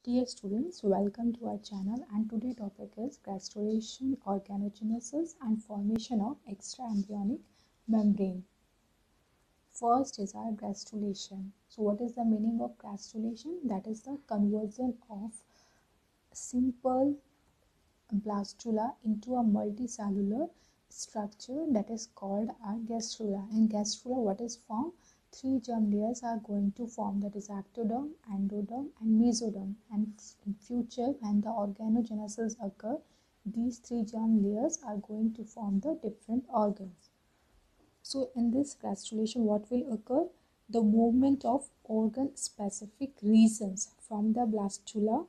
Dear students, welcome to our channel, and today topic is gastrulation, organogenesis and formation of extraembryonic membrane. First is our gastrulation. So what is the meaning of gastrulation? That is the conversion of simple blastula into a multicellular structure that is called a gastrula. In gastrula, what is formed? Three germ layers are going to form, that is ectoderm, endoderm and mesoderm, and in future when the organogenesis occur, these three germ layers are going to form the different organs. So in this gastrulation, what will occur? The movement of organ specific regions from the blastula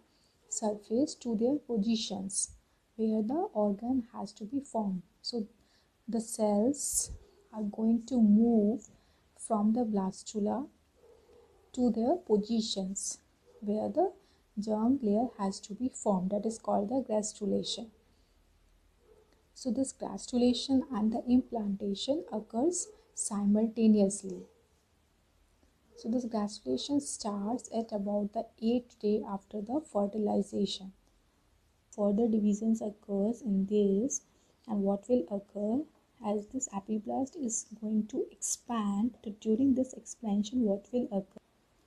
surface to their positions where the organ has to be formed. So the cells are going to move from the blastula to their positions where the germ layer has to be formed. That is called the gastrulation. So this gastrulation and the implantation occurs simultaneously. So this gastrulation starts at about the 8th day after the fertilization. Further divisions occurs in this, and what will occur as this epiblast is going to expand. During this expansion, what will occur?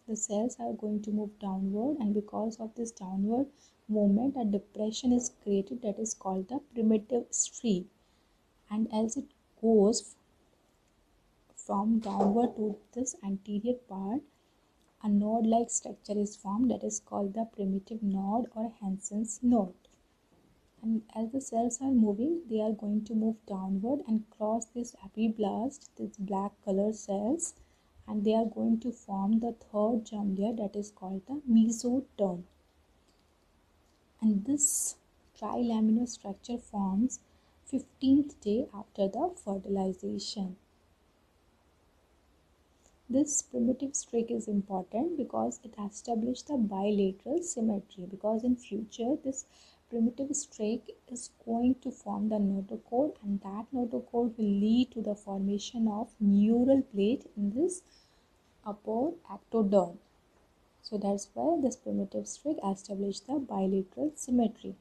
The cells are going to move downward, and because of this downward movement, a depression is created that is called the primitive streak. And as it goes from downward to this anterior part, a node-like structure is formed that is called the primitive node or Hansen's node. And as the cells are moving, they are going to move downward and cross this epiblast, these black color cells, and they are going to form the third germ layer that is called the mesoderm. And this trilaminar structure forms 15th day after the fertilization. This primitive streak is important because it establishes the bilateral symmetry, because in future this primitive streak is going to form the notochord, and that notochord will lead to the formation of neural plate in this upper ectoderm. So that's why this primitive streak established the bilateral symmetry.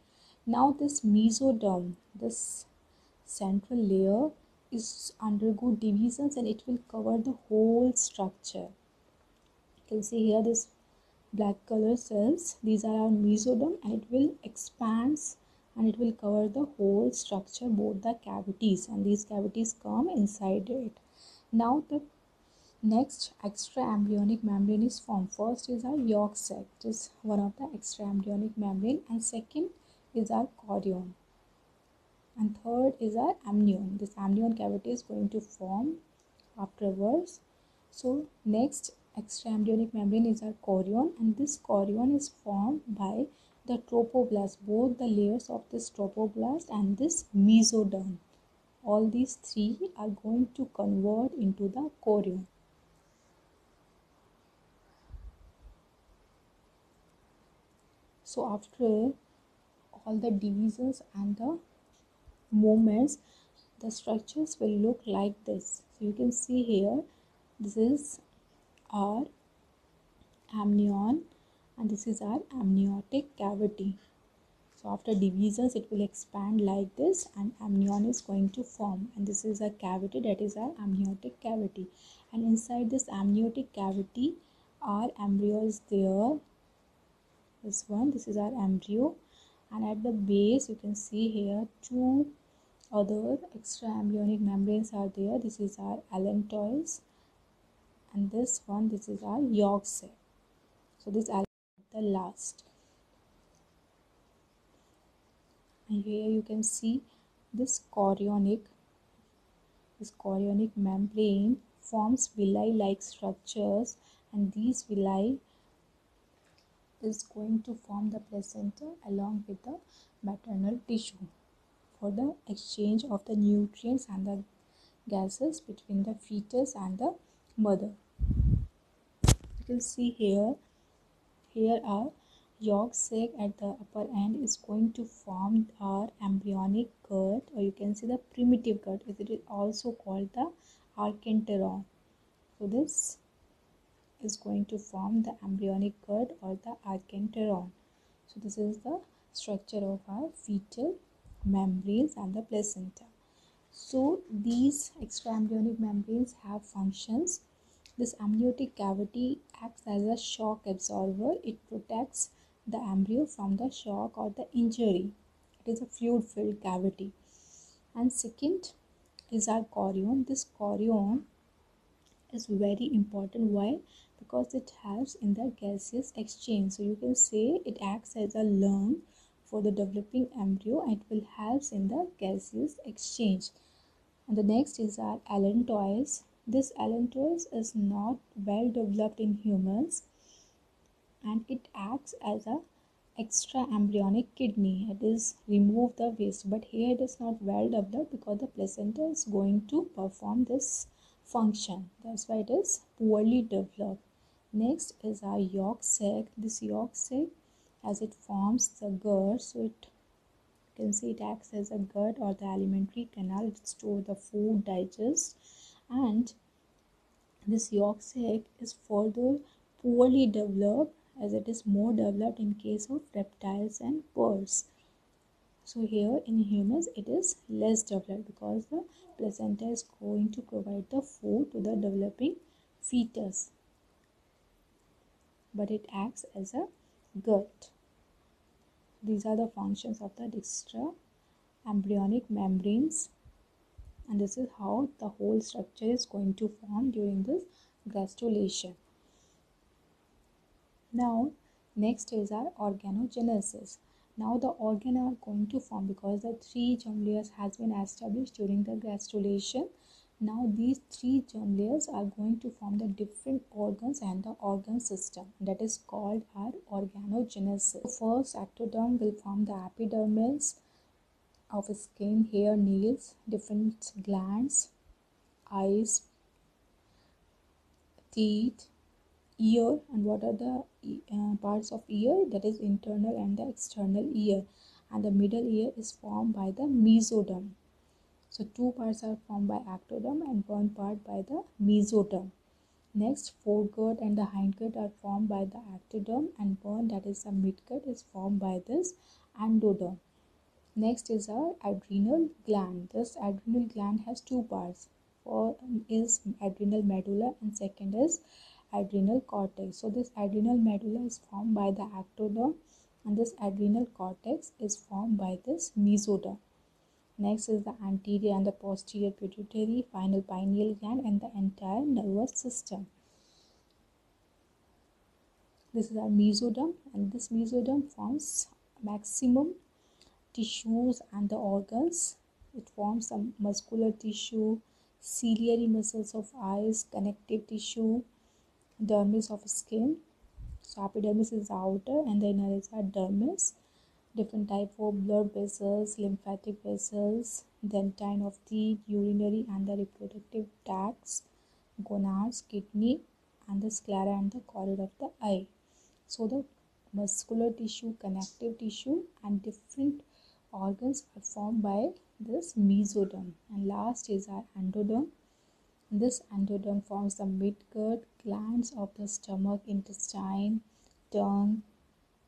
Now this mesoderm, this central layer, is undergo divisions and it will cover the whole structure. You can see here this black color cells, these are our mesoderm, and it will expand and it will cover the whole structure, both the cavities, and these cavities come inside it. Now the next extraembryonic membrane is formed. First is our yolk sac, it is one of the extraembryonic membrane, and second is our chorion, and third is our amnion. This amnion cavity is going to form afterwards. So next extraembryonic membrane is our chorion, and this chorion is formed by the trophoblast, both the layers of this trophoblast and this mesoderm. All these three are going to convert into the chorion. So after all the divisions and the movements, the structures will look like this. So you can see here, this is our amnion and this is our amniotic cavity. So after divisions, it will expand like this and amnion is going to form, and this is a cavity, that is our amniotic cavity, and inside this amniotic cavity our embryo is there. This one, this is our embryo, and at the base you can see here two other extraembryonic membranes are there. This is our allantois, and this one, this is our yolk sac. So this is the last, and here you can see this chorionic membrane forms villi like structures, and these villi is going to form the placenta along with the maternal tissue for the exchange of the nutrients and the gases between the fetus and the mother. You can see here our yolk sac at the upper end is going to form our embryonic gut, or you can see the primitive gut. It is also called the archenteron. So this is going to form the embryonic gut or the archenteron. So this is the structure of our fetal membranes and the placenta. So these extraembryonic membranes have functions. This amniotic cavity acts as a shock absorber. It protects the embryo from the shock or the injury. It is a fluid-filled cavity. And second is our chorion. This chorion is very important. Why? Because it helps in the gaseous exchange. So you can say it acts as a lung for the developing embryo and it will help in the gaseous exchange. And the next is our allantois. This allantois is not well developed in humans and it acts as a extra embryonic kidney. It is remove the waste, but here it is not well developed because the placenta is going to perform this function. That's why it is poorly developed. Next is our yolk sac. This yolk sac, as it forms the gut, so it can see it acts as a gut or the alimentary canal. It stores the food, digest, and this yolk sac is further poorly developed as it is more developed in case of reptiles and birds. So here in humans it is less developed because the placenta is going to provide the food to the developing fetus, but it acts as a gut. These are the functions of the extra embryonic membranes, and this is how the whole structure is going to form during this gastrulation. Now next is our organogenesis. Now the organ are going to form because the three germ layers has been established during the gastrulation. Now these three germ layers are going to form the different organs and the organ system, that is called our organogenesis. First, ectoderm will form the epidermis of skin, hair, nails, different glands, eyes, teeth, ear. And what are the parts of ear? That is internal and the external ear, and the middle ear is formed by the mesoderm. So two parts are formed by ectoderm and one part by the mesoderm. Next, foregut and the hindgut are formed by the ectoderm and one, that is the midgut, is formed by this endoderm. Next is our adrenal gland. This adrenal gland has two parts. One is adrenal medulla and second is adrenal cortex. So this adrenal medulla is formed by the ectoderm and this adrenal cortex is formed by this mesoderm. Next is the anterior and the posterior pituitary, final pineal gland and the entire nervous system. This is our mesoderm, and this mesoderm forms maximum tissues and the organs. It forms some muscular tissue, ciliary muscles of eyes, connective tissue, dermis of skin. So epidermis is the outer and the inner is our dermis. Different type of blood vessels, lymphatic vessels, dentine of teeth, urinary and the reproductive tracts, gonads, kidney and the sclera and the choroid of the eye. So the muscular tissue, connective tissue and different organs are formed by this mesoderm. And last is our endoderm. This endoderm forms the midgut, glands of the stomach, intestine, tongue,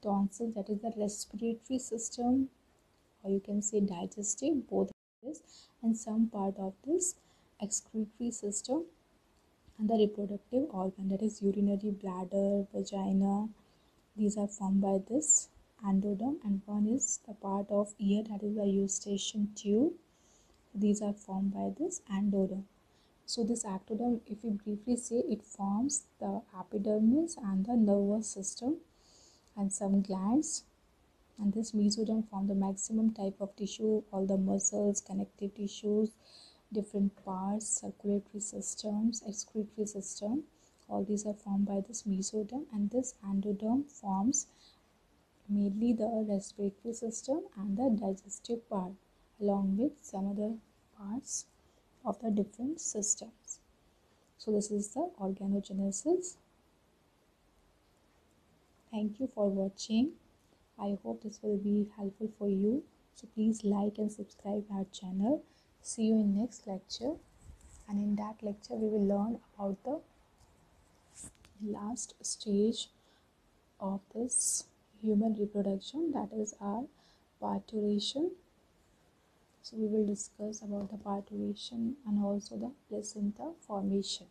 tonsils, that is the respiratory system, or you can say digestive, both of this, and some part of this excretory system and the reproductive organ, that is urinary bladder, vagina. These are formed by this endoderm, and one is the part of ear, that is the eustachian tube. These are formed by this endoderm. So this ectoderm, if we briefly say, it forms the epidermis and the nervous system and some glands, and this mesoderm form the maximum type of tissue, all the muscles, connective tissues, different parts, circulatory systems, excretory system. All these are formed by this mesoderm, and this endoderm forms mainly the respiratory system and the digestive part, along with some other parts of the different systems. So this is the organogenesis. Thank you for watching. I hope this will be helpful for you. So please like and subscribe our channel. See you in next lecture. And in that lecture we will learn about the last stage of this human reproduction, that is our parturition. So we will discuss about the parturition and also the placenta formation.